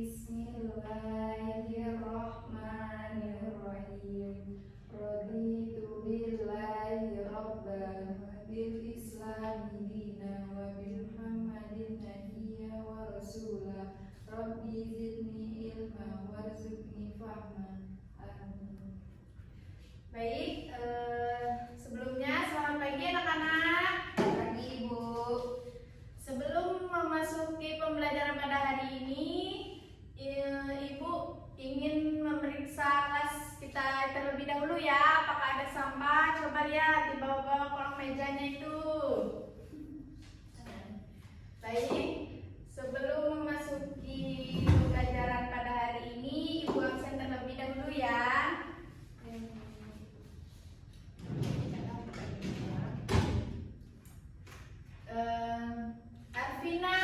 Bismillahirrahmanirrahim. Raditu billahi rabban wa bil islami dinan wa bil muhammadin nabiyya wa rasula. Rabbi zidni ilma warzuqni fahma. Amin. Baik, sebelumnya selamat pagi anak-anak. Pagi Ibu. Sebelum memasuki pembelajaran pada hari ini, Ibu ingin memeriksa kelas kita terlebih dahulu ya. Apakah ada sampah? Coba lihat di bawah-bawah kolong mejanya itu. Baik, sebelum memasuki pembelajaran pada hari ini, Ibu absen terlebih dahulu ya. Arvina,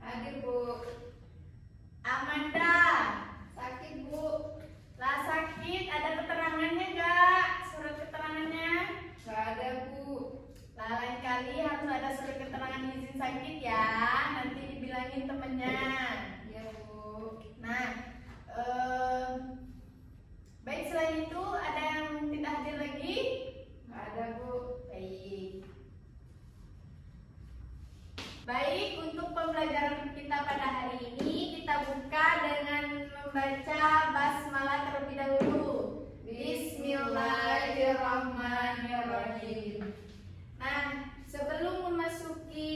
Hadir Bu. Amanda, Sakit Bu. lah sakit, ada keterangannya gak? Surat keterangannya? Gak ada Bu. Lah lain kali harus ada surat keterangan izin sakit ya. Nanti dibilangin temennya. Ya Bu. Nah, baik, selain itu ada yang tidak hadir lagi? Gak ada Bu. Baik. Baik, untuk pembelajaran kita pada hari ini kita buka dengan membaca basmalah terlebih dahulu. Bismillahirrahmanirrahim. Nah, sebelum memasuki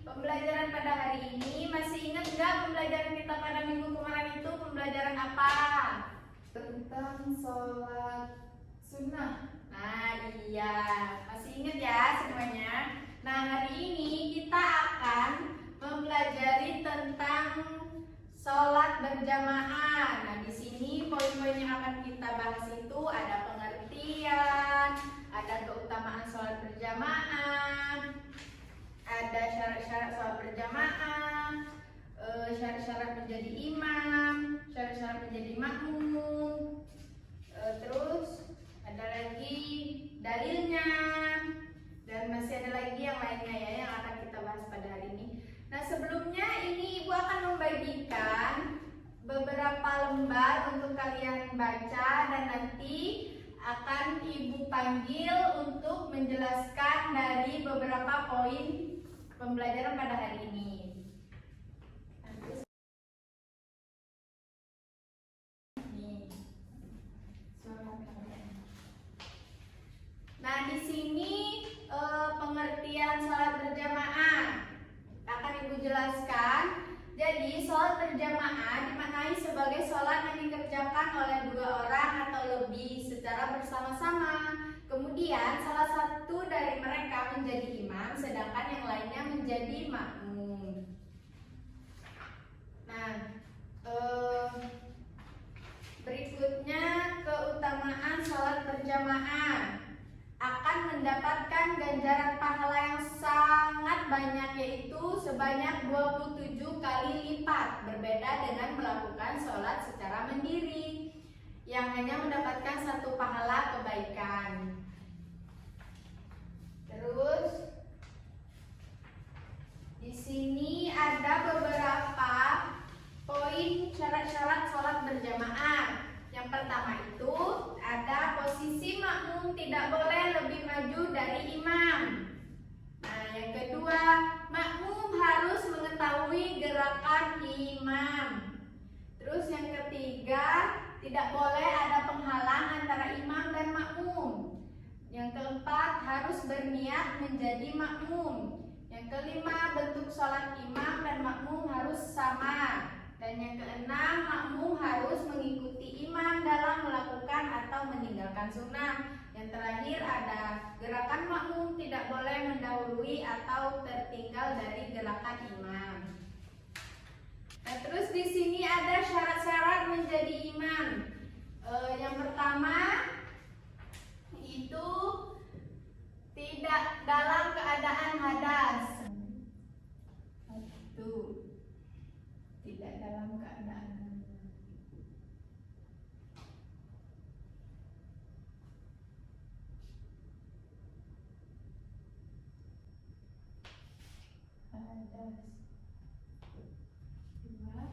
pembelajaran pada hari ini, masih ingat nggak pembelajaran kita pada minggu kemarin itu pembelajaran apa? Tentang sholat sunnah. Nah, iya, masih ingat ya semuanya. Nah, hari ini kita akan mempelajari tentang sholat berjamaah. Nah, di sini poin-poin yang akan kita bahas itu ada pengertian, ada keutamaan sholat berjamaah, ada syarat-syarat sholat berjamaah, syarat-syarat menjadi imam, syarat-syarat menjadi makmum, terus ada lagi dalilnya, dan masih ada lagi yang lainnya ya yang akan kita bahas pada hari ini. Nah, sebelumnya ini Ibu akan membagikan beberapa lembar untuk kalian baca dan nanti akan Ibu panggil untuk menjelaskan dari beberapa poin pembelajaran pada hari ini. Nah, di sini pengertian sholat berjamaah akan Ibu jelaskan. Jadi, sholat berjamaah dimaknai sebagai sholat yang dikerjakan oleh dua orang atau lebih secara bersama-sama. Kemudian, salah satu dari mereka menjadi imam, sedangkan yang lainnya menjadi makmum. Nah, berikutnya keutamaan sholat berjamaah akan mendapatkan ganjaran pahala yang sangat banyak, yaitu sebanyak 27 kali lipat, berbeda dengan melakukan sholat secara mandiri yang hanya mendapatkan satu pahala kebaikan. Terus di sini ada beberapa poin syarat-syarat sholat berjamaah. Yang pertama itu ada posisi makmum tidak boleh lebih maju dari imam. Nah, yang kedua, makmum harus mengetahui gerakan imam. Terus yang ketiga, tidak boleh ada penghalang antara imam dan makmum. Yang keempat, harus berniat menjadi makmum. Yang kelima, bentuk sholat imam dan makmum harus sama. Dan yang keenam, makmum harus mengikuti imam dalam melakukan atau meninggalkan sunnah. Yang terakhir ada gerakan makmum tidak boleh mendahului atau tertinggal dari gerakan imam. Nah, terus di sini ada syarat-syarat menjadi imam. Yang pertama itu tidak dalam keadaan hadas. Tidak dalam keadaan hadas. Dua,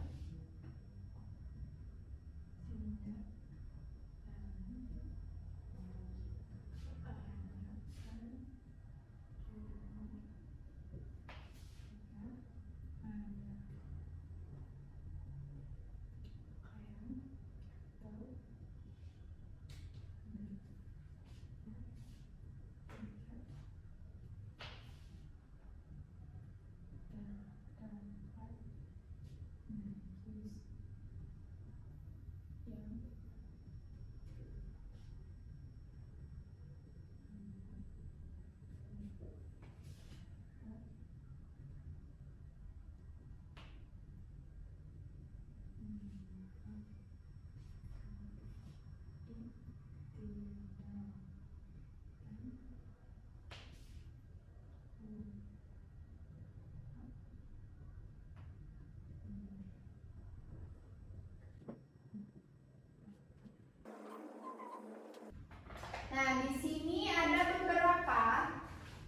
Nah, di sini ada beberapa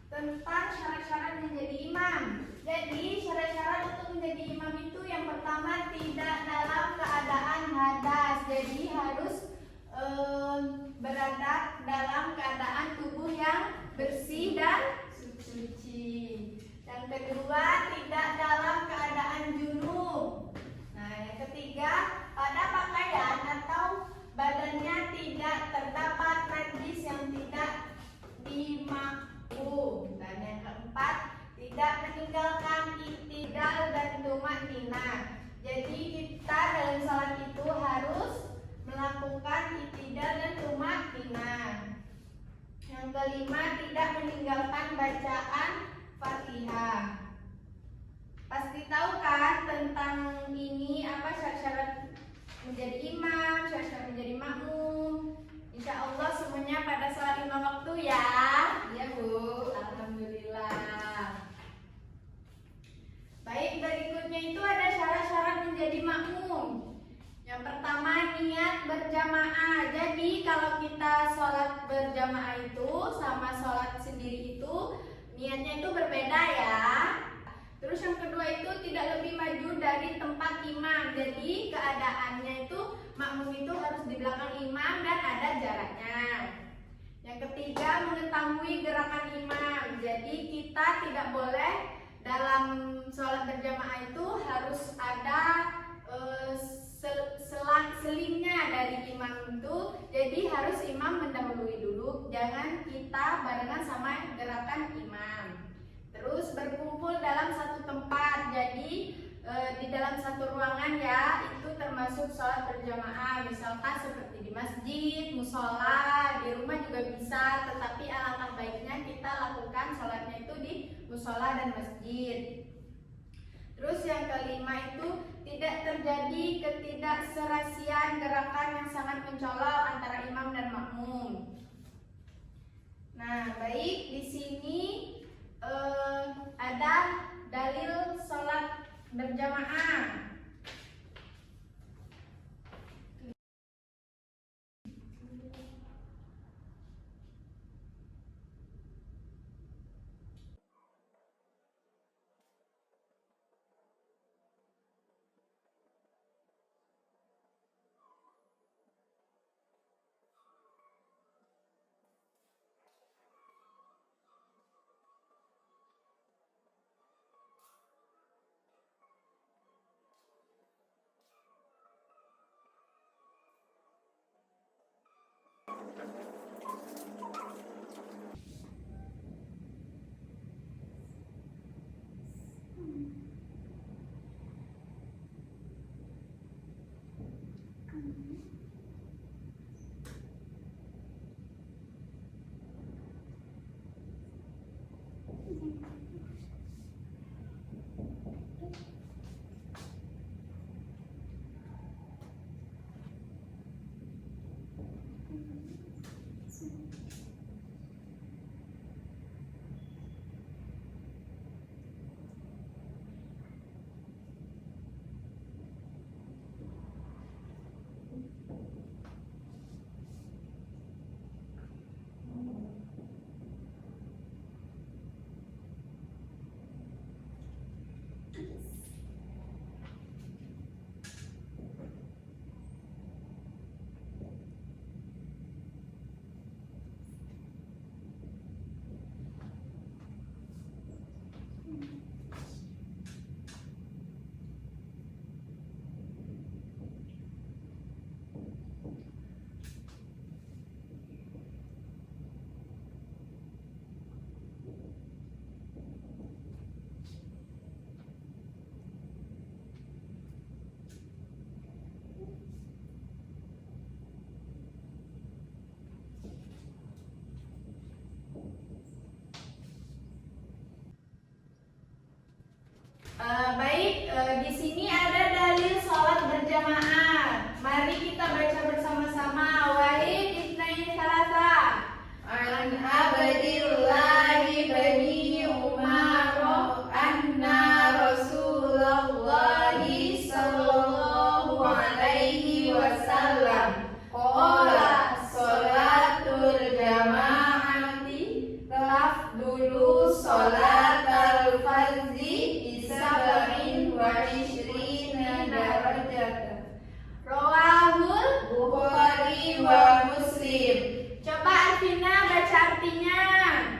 tentang syarat-syarat menjadi imam. Jadi, syarat-syarat untuk menjadi imam itu yang pertama tidak dalam keadaan hadas. Jadi, harus berada dalam keadaan tubuh yang bersih dan suci. Yang kedua, tidak dalam keadaan junub. Nah, yang ketiga, pada pakaian atau badannya tidak terdapat najis yang tidak dimakruh. Dan yang keempat, tidak meninggalkan i'tidal dan tumanninah. Jadi kita dalam salat itu harus melakukan i'tidal dan tumanninah. Yang kelima, tidak meninggalkan bacaan Fatihah. Pasti tahu kan tentang ini apa syarat-syarat menjadi imam, syarat-syarat menjadi makmum. Insya Allah semuanya pada sholat lima waktu ya. Iya Bu. Alhamdulillah. Baik, berikutnya itu ada syarat-syarat menjadi makmum. Yang pertama, niat berjamaah. Jadi kalau kita sholat berjamaah itu sama sholat sendiri itu niatnya itu berbeda ya. Terus yang kedua itu tidak lebih maju dari tempat imam. Jadi keadaannya itu makmum itu harus di belakang imam dan ada jaraknya. Yang ketiga, mengetahui gerakan imam. Jadi kita tidak boleh dalam sholat berjamaah itu harus ada selingnya dari imam itu. Jadi harus imam mendahului dulu. Jangan kita barengan sama gerakan imam. Terus berkumpul dalam satu tempat. Jadi di dalam satu ruangan ya, itu termasuk sholat berjamaah. Misalkan seperti di masjid, musola, di rumah juga bisa. Tetapi alangkah baiknya kita lakukan sholatnya itu di musola dan masjid. Terus yang kelima itu tidak terjadi ketidakserasian gerakan yang sangat mencolok antara imam dan makmum. Nah, baik, di sini ada dalil sholat berjamaah. artinya?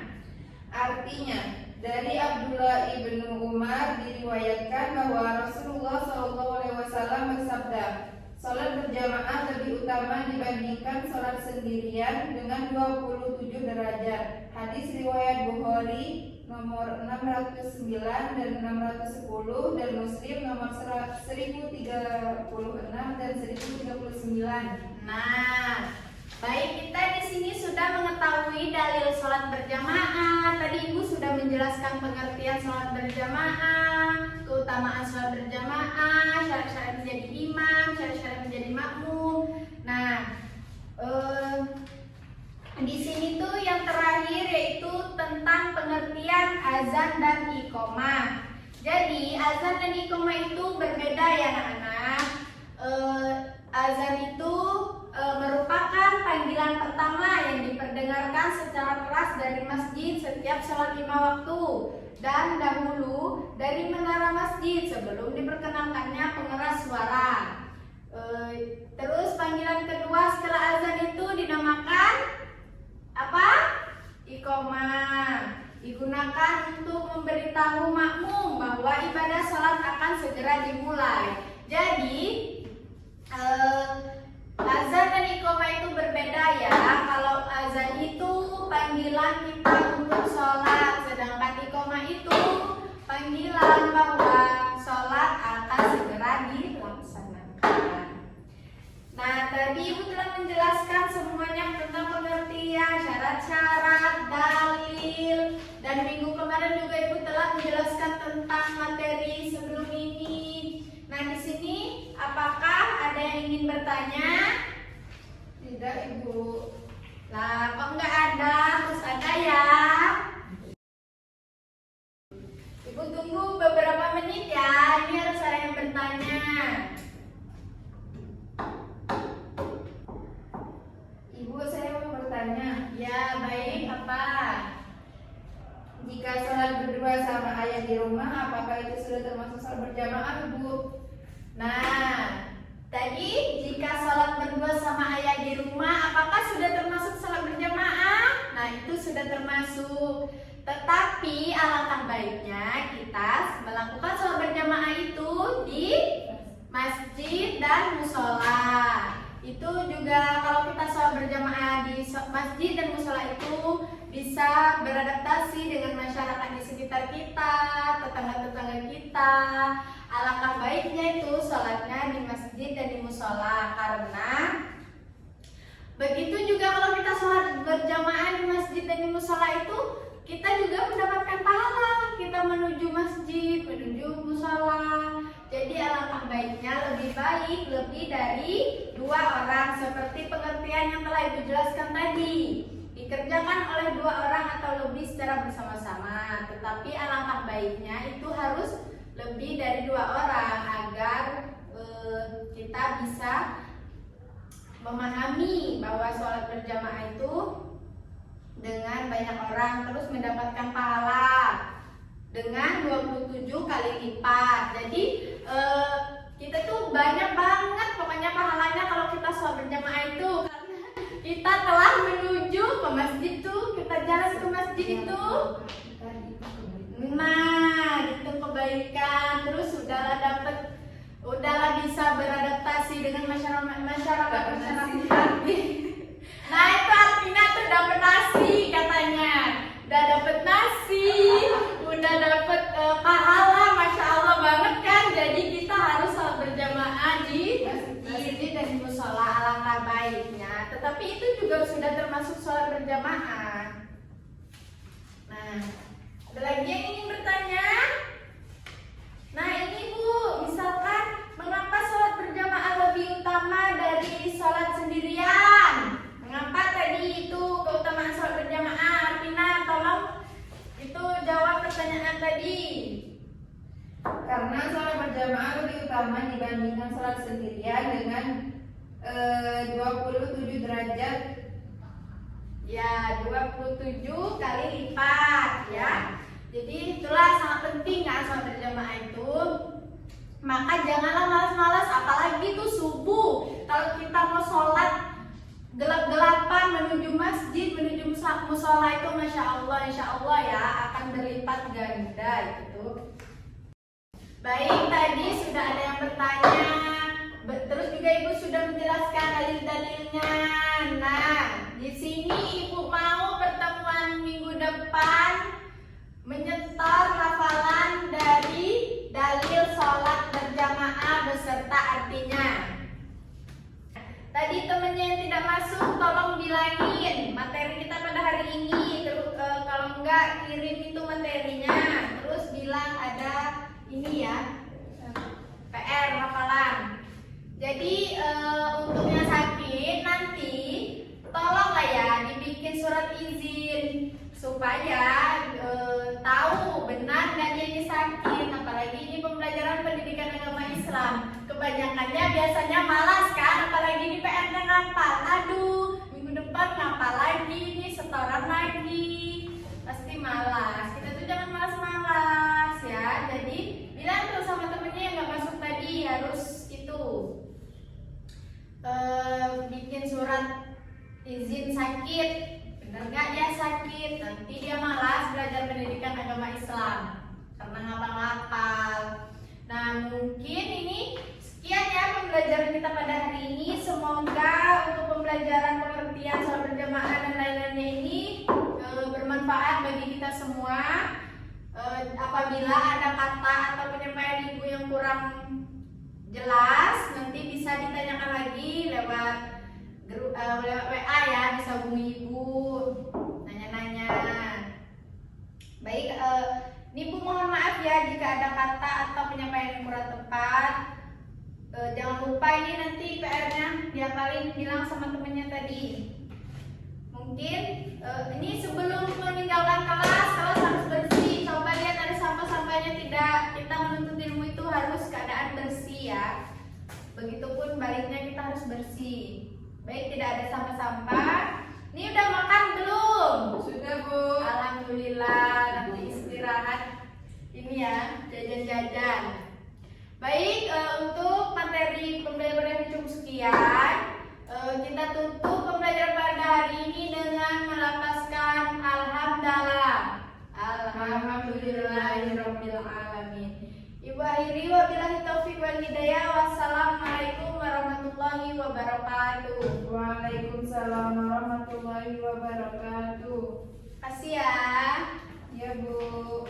Artinya, dari Abdullah ibnu Umar diriwayatkan bahwa Rasulullah SAW bersabda, "Salat berjamaah lebih utama dibandingkan salat sendirian dengan 27 derajat." Hadis riwayat Bukhari nomor 609 dan 610 dan Muslim nomor 1036 dan 1039. Nah, baik, kita di sini sudah mengetahui dalil sholat berjamaah. Tadi Ibu sudah menjelaskan pengertian sholat berjamaah, keutamaan sholat berjamaah, syarat-syarat menjadi imam, syarat-syarat menjadi makmum. Nah, di sini tuh yang terakhir yaitu tentang pengertian azan dan iqomah. Jadi azan dan iqomah itu berbeda ya anak-anak. Azan itu merupakan panggilan pertama yang diperdengarkan secara keras dari masjid setiap sholat 5 waktu dan dahulu dari menara masjid sebelum diperkenalkannya pengeras suara. Terus panggilan kedua setelah azan itu dinamakan apa? Iqomah. Digunakan untuk memberitahu makmum bahwa ibadah sholat akan segera dimulai. Jadi azan dan iqomah itu berbeda ya. Kalau azan itu panggilan kita untuk sholat, sedangkan iqomah itu panggilan bahwa sholat akan segera dilaksanakan. Nah, tadi Ibu telah menjelaskan semuanya tentang pengertian, syarat-syarat, dalil, dan minggu kemarin juga Ibu telah menjelaskan tentang materi sebelum ini. Nah, di sini apakah ada yang ingin bertanya? Tidak, Ibu. Nah, kok nggak ada? Terus ada ya. Ibu tunggu beberapa menit ya. Ini harus ada yang bertanya. Ibu, saya mau bertanya. Ya, baik. Apa? Jika sholat berdua sama ayah di rumah, apakah itu sudah termasuk sholat berjamaah, Ibu? Nah, tadi jika sholat berdua sama ayah di rumah, apakah sudah termasuk sholat berjamaah? Nah, itu sudah termasuk. Tetapi alangkah baiknya kita melakukan sholat berjamaah itu di masjid dan musola. Itu juga kalau kita sholat berjamaah di masjid dan musola itu bisa beradaptasi dengan masyarakat di sekitar kita, tetangga-tetangga kita. Alangkah baiknya itu sholatnya di masjid dan di musola, karena begitu juga kalau kita sholat berjamaah di masjid dan di musola itu kita juga mendapatkan pahala. Kita menuju masjid, menuju musola. Jadi alangkah baiknya lebih baik lebih dari 2 orang seperti pengertian yang telah Ibu jelaskan tadi. Dikerjakan oleh 2 orang atau lebih secara bersama-sama. Tetapi alangkah baiknya itu harus lebih dari 2 orang agar kita bisa memahami bahwa sholat berjamaah itu dengan banyak orang terus mendapatkan pahala dengan 27 kali lipat. Jadi kita tuh banyak banget pokoknya pahalanya kalau kita sholat berjamaah itu, karena kita telah menuju ke masjid tuh, kita jalan ke masjid itu. Nah, itu kebaikan. Terus udahlah bisa beradaptasi dengan masyarakat. Nah, itu artinya tuh dapat nasi katanya. Udah dapat nasi, udah dapat pahala, masya Allah banget kan. Jadi kita harus sholat berjamaah di masjid dan di musola, alangkah baiknya. Tetapi itu juga sudah termasuk sholat berjamaah. Nah, ada lagi yang ingin bertanya? Nah, ini Bu, misalkan mengapa sholat berjamaah lebih utama dari sholat sendirian? Mengapa tadi itu keutamaan sholat berjamaah? Artina, tolong itu jawab pertanyaan tadi. Karena sholat berjamaah lebih utama dibandingkan sholat sendirian dengan 27 derajat. Ya, 27 kali lipat ya. Jadi itulah sangat penting kan sholat berjamaah itu. Maka janganlah malas-malas, apalagi itu subuh. Kalau kita mau sholat gelap-gelapan menuju masjid, menuju musola musola itu insya Allah ya akan berlipat ganda gitu. Baik, tadi sudah ada yang bertanya, terus juga Ibu sudah menjelaskan dalil-dalilnya. Nah, di sini Ibu mau pertemuan minggu depan menyetor hafalan dari dalil sholat berjamaah beserta artinya. Tadi temennya yang tidak masuk tolong bilangin materi kita pada hari ini. Terus kalau enggak kirim itu materinya. Terus bilang ada ini ya, PR hafalan. Jadi untuk yang sakit nanti tolonglah ya dibikin surat izin supaya tahu benar nggak dia ini sakit. Apalagi ini pembelajaran pendidikan agama Islam. Kebanyakannya biasanya malas kan, apalagi ini PR-nya ngapal. Aduh, minggu depan ngapal lagi, ini setoran lagi, pasti malas. Kita tuh jangan malas-malas ya. Jadi bilang tuh sama temennya yang nggak masuk tadi harus itu bikin surat izin sakit. Bener nggak dia sakit? Nanti dia malas belajar pendidikan agama Islam karena ngapal-ngapal. Nah mungkin ini sekian ya pembelajaran kita pada hari ini. Semoga untuk pembelajaran pengertian sholat berjamaah dan lain-lainnya ini bermanfaat bagi kita semua. Apabila ada kata atau penyampaian Ibu yang kurang jelas, nanti bisa ditanyakan lagi lewat WA ya, bisa hubungi Ibu nanya-nanya. Baik, Ibu mohon maaf ya jika ada kata atau penyampaian yang kurang tepat. Jangan lupa ini nanti PR-nya diapalin, bilang sama temennya tadi. Mungkin ini sebelum meninggalkan kelas harus bersih. Coba lihat ada sampah-sampahnya tidak. Kita menuntut ilmu itu harus keadaan bersih ya. Begitupun baliknya kita harus bersih. Baik, tidak ada sampah-sampah. Ini udah makan belum? Sudah Bu. Alhamdulillah, nanti istirahat. Ini ya, jajan-jajan. Baik, untuk materi pembelajaran yang cukup sekian, kita tutup pembelajaran pada hari ini dengan melafazkan alhamdulillah. Alhamdulillahirabbil alamin. Ibu akhiri wabillahi taufiq wal hidayah. Wassalamualaikum warahmatullahi wabarakatuh. Waalaikumsalam warahmatullahi wabarakatuh. Kasih ya. Ya Bu.